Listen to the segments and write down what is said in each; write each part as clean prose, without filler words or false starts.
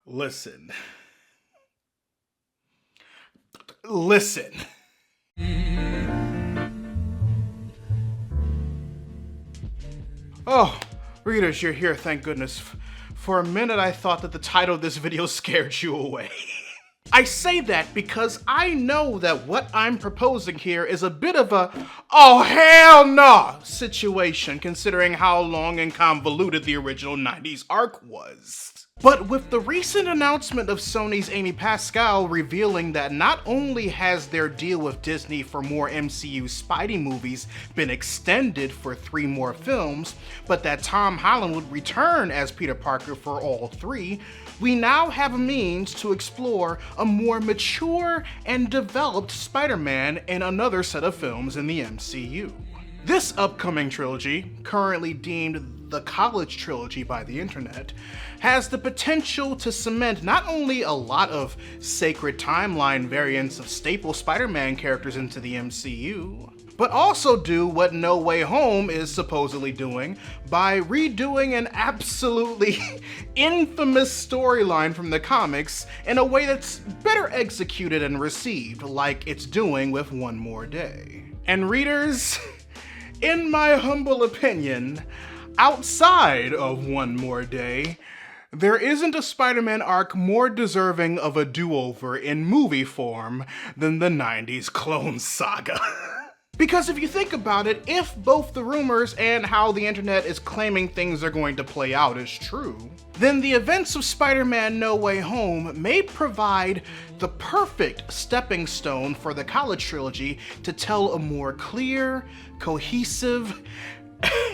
Listen. Listen. Oh, readers, you're here, thank goodness. For a minute, I thought that the title of this video scared you away. I say that because I know that what I'm proposing here is a bit of a oh hell no situation considering how long and convoluted the original 90s arc was. But with the recent announcement of Sony's Amy Pascal revealing that not only has their deal with Disney for more MCU Spidey movies been extended for 3 more films, but that Tom Holland would return as Peter Parker for all 3, we now have a means to explore a more mature and developed Spider-Man in another set of films in the MCU. This upcoming trilogy, currently deemed the College Trilogy by the internet, has the potential to cement not only a lot of sacred timeline variants of staple Spider-Man characters into the MCU, but also do what No Way Home is supposedly doing by redoing an absolutely infamous storyline from the comics in a way that's better executed and received, like it's doing with One More Day. And readers, in my humble opinion, outside of One More Day, there isn't a Spider-Man arc more deserving of a do-over in movie form than the 90s Clone Saga. Because if you think about it, if both the rumors and how the internet is claiming things are going to play out is true, then the events of Spider-Man No Way Home may provide the perfect stepping stone for the College Trilogy to tell a more clear, cohesive,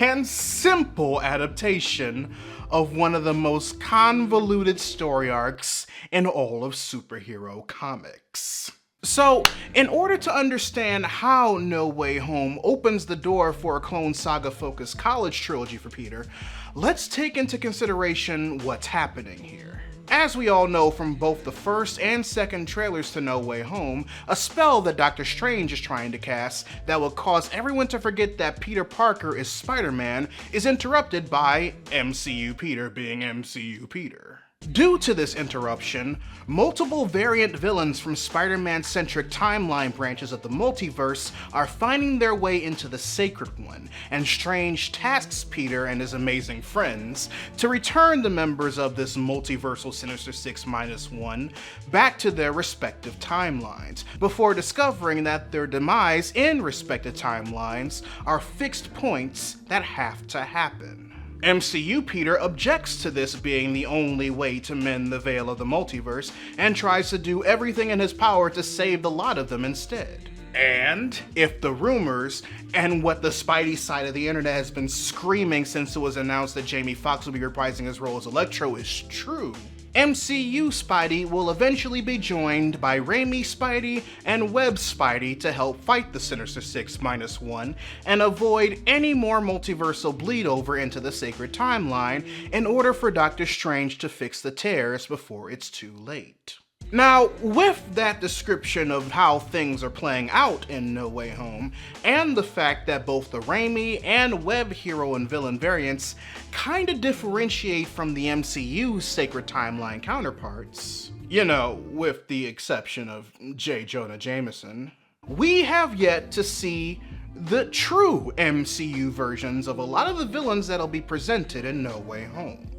and simple adaptation of one of the most convoluted story arcs in all of superhero comics. So, in order to understand how No Way Home opens the door for a Clone Saga-focused College Trilogy for Peter, let's take into consideration what's happening here. As we all know from both the first and second trailers to No Way Home, a spell that Doctor Strange is trying to cast that will cause everyone to forget that Peter Parker is Spider-Man is interrupted by MCU Peter being MCU Peter. Due to this interruption, multiple variant villains from Spider-Man-centric timeline branches of the multiverse are finding their way into the Sacred One, and Strange tasks Peter and his amazing friends to return the members of this multiversal Sinister Six-1 back to their respective timelines, before discovering that their demise in respective timelines are fixed points that have to happen. MCU Peter objects to this being the only way to mend the veil of the multiverse and tries to do everything in his power to save the lot of them instead. And if the rumors and what the Spidey side of the internet has been screaming since it was announced that Jamie Foxx will be reprising his role as Electro is true, MCU Spidey will eventually be joined by Raimi Spidey and Webb Spidey to help fight the Sinister Six-1 and avoid any more multiversal bleed over into the Sacred Timeline in order for Doctor Strange to fix the tears before it's too late. Now, with that description of how things are playing out in No Way Home, and the fact that both the Raimi and Webb hero and villain variants kinda differentiate from the MCU's Sacred Timeline counterparts, you know, with the exception of J. Jonah Jameson, we have yet to see the true MCU versions of a lot of the villains that'll be presented in No Way Home.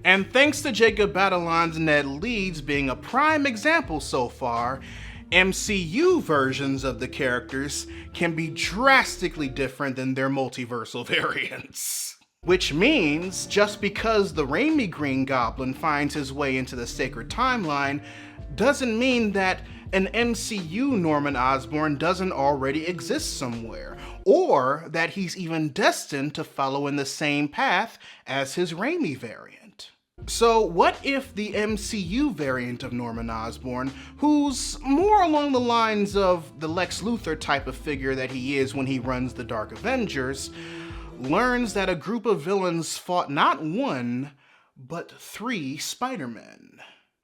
And thanks to Jacob Batalon's Ned Leeds being a prime example so far, MCU versions of the characters can be drastically different than their multiversal variants. Which means, just because the Raimi Green Goblin finds his way into the Sacred Timeline, doesn't mean that an MCU Norman Osborn doesn't already exist somewhere, or that he's even destined to follow in the same path as his Raimi variant. So what if the MCU variant of Norman Osborn, who's more along the lines of the Lex Luthor type of figure that he is when he runs the Dark Avengers, learns that a group of villains fought not 1, but 3 Spider-Men?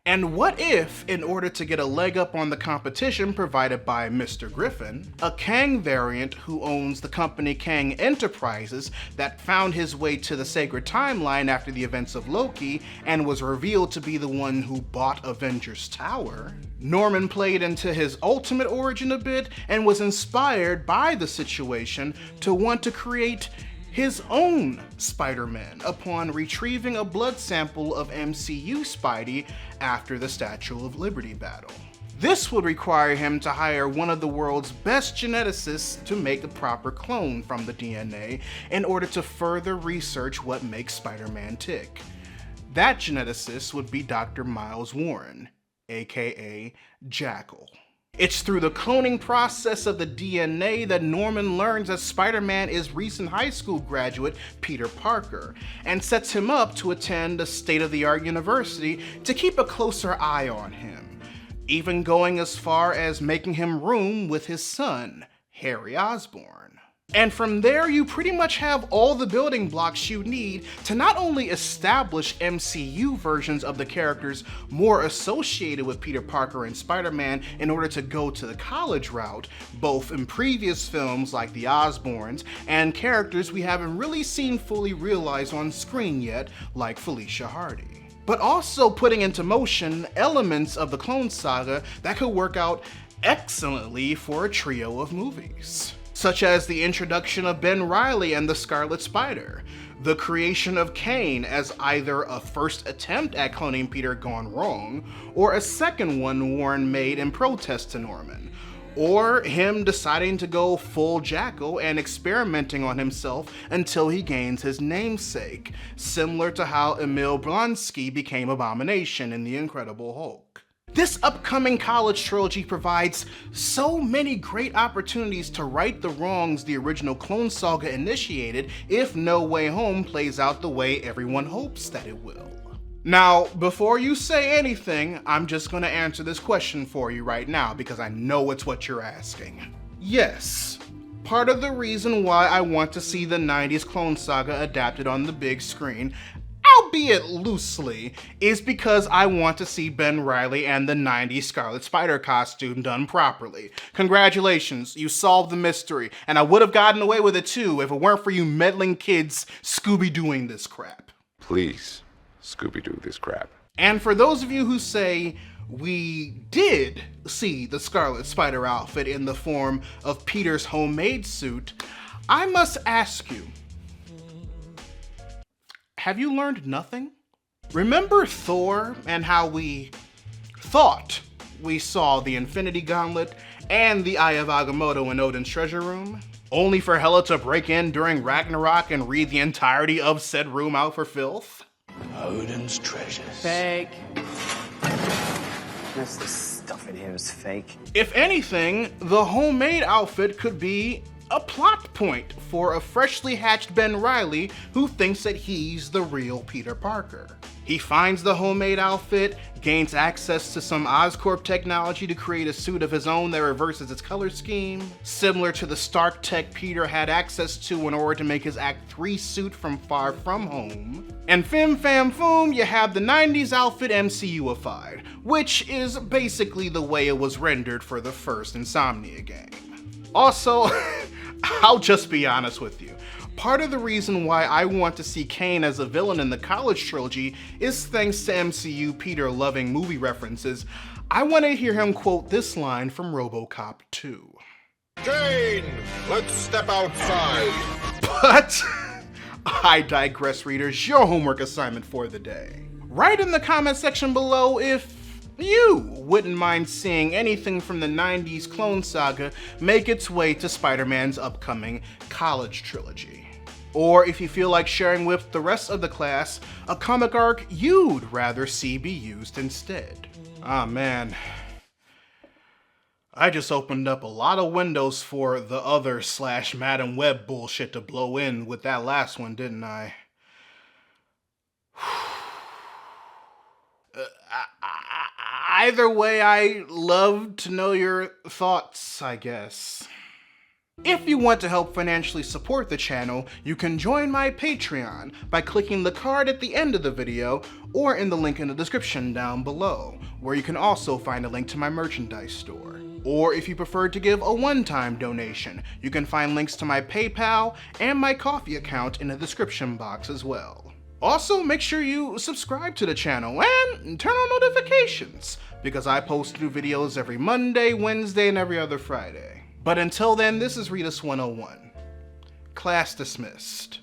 And what if, in order to get a leg up on the competition provided by Mr. Griffin, a Kang variant who owns the company Kang Enterprises that found his way to the sacred timeline after the events of Loki and was revealed to be the one who bought Avengers Tower, Norman played into his ultimate origin a bit and was inspired by the situation to want to create his own Spider-Man upon retrieving a blood sample of MCU Spidey after the Statue of Liberty battle. This would require him to hire one of the world's best geneticists to make a proper clone from the DNA in order to further research what makes Spider-Man tick. That geneticist would be Dr. Miles Warren, aka Jackal. It's through the cloning process of the DNA that Norman learns that Spider-Man is recent high school graduate Peter Parker, and sets him up to attend a state-of-the-art university to keep a closer eye on him, even going as far as making him room with his son, Harry Osborn. And from there, you pretty much have all the building blocks you need to not only establish MCU versions of the characters more associated with Peter Parker and Spider-Man in order to go to the college route, both in previous films like the Osborns and characters we haven't really seen fully realized on screen yet, like Felicia Hardy, but also putting into motion elements of the Clone Saga that could work out excellently for a trio of movies, such as the introduction of Ben Reilly and the Scarlet Spider, the creation of Kane as either a first attempt at cloning Peter gone wrong, or a second one Warren made in protest to Norman, or him deciding to go full Jackal and experimenting on himself until he gains his namesake, similar to how Emil Blonsky became Abomination in The Incredible Hulk. This upcoming College Trilogy provides so many great opportunities to right the wrongs the original Clone Saga initiated if No Way Home plays out the way everyone hopes that it will. Now, before you say anything, I'm just gonna answer this question for you right now because I know it's what you're asking. Yes, part of the reason why I want to see the 90s Clone Saga adapted on the big screen, albeit loosely, is because I want to see Ben Reilly and the 90s Scarlet Spider costume done properly. Congratulations, you solved the mystery, and I would have gotten away with it too if it weren't for you meddling kids Scooby-Dooing this crap. Please, Scooby-Doo this crap. And for those of you who say, we did see the Scarlet Spider outfit in the form of Peter's homemade suit, I must ask you, have you learned nothing? Remember Thor and how we thought we saw the Infinity Gauntlet and the Eye of Agamotto in Odin's treasure room, only for Hela to break in during Ragnarok and read the entirety of said room out for filth? Odin's treasures. Fake. Most of the stuff in here is fake. If anything, the homemade outfit could be a plot point for a freshly hatched Ben Reilly who thinks that he's the real Peter Parker. He finds the homemade outfit, gains access to some Oscorp technology to create a suit of his own that reverses its color scheme, similar to the Stark tech Peter had access to in order to make his Act 3 suit from Far From Home. And fim fam foom, you have the 90s outfit MCU-ified, which is basically the way it was rendered for the first Insomnia game. Also, I'll just be honest with you. Part of the reason why I want to see Kane as a villain in the College Trilogy is thanks to MCU Peter loving movie references. I want to hear him quote this line from RoboCop 2. Kane, let's step outside. But I digress, readers. Your homework assignment for the day. Write in the comment section below if you wouldn't mind seeing anything from the 90s Clone Saga make its way to Spider-Man's upcoming College Trilogy. Or if you feel like sharing with the rest of the class a comic arc you'd rather see be used instead. Ah man, I just opened up a lot of windows for the other / Madam Web bullshit to blow in with that last one, didn't I? Either way, I love to know your thoughts, I guess. If you want to help financially support the channel, you can join my Patreon by clicking the card at the end of the video or in the link in the description down below, where you can also find a link to my merchandise store. Or if you prefer to give a one-time donation, you can find links to my PayPal and my Ko-fi account in the description box as well. Also, make sure you subscribe to the channel and turn on notifications, because I post new videos every Monday, Wednesday, and every other Friday. But until then, this is Readus 101. Class dismissed.